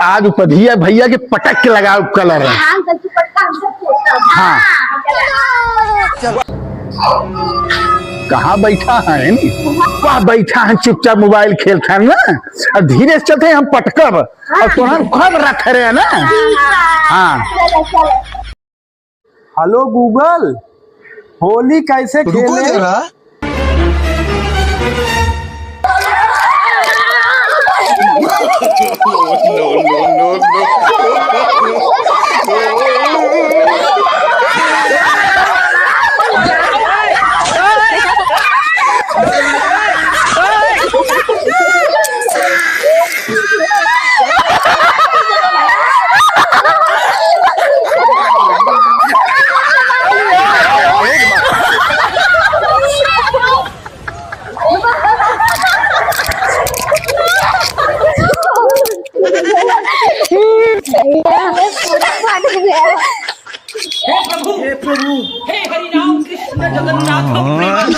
आज उपधिया भैया के पटक के लगाओ कलर है। हाँ कहाँ बैठा है वहाँ बैठा है चुपचाप मोबाइल खेलता है ना। और धीरे से चलते हैं हम पटकब और तुरंत कब रख रहे हैं ना। हाँ हेलो गूगल, होली कैसे खेले? हे प्रभु, हे हरि राम कृष्ण जगन्नाथ प्रेमानंद।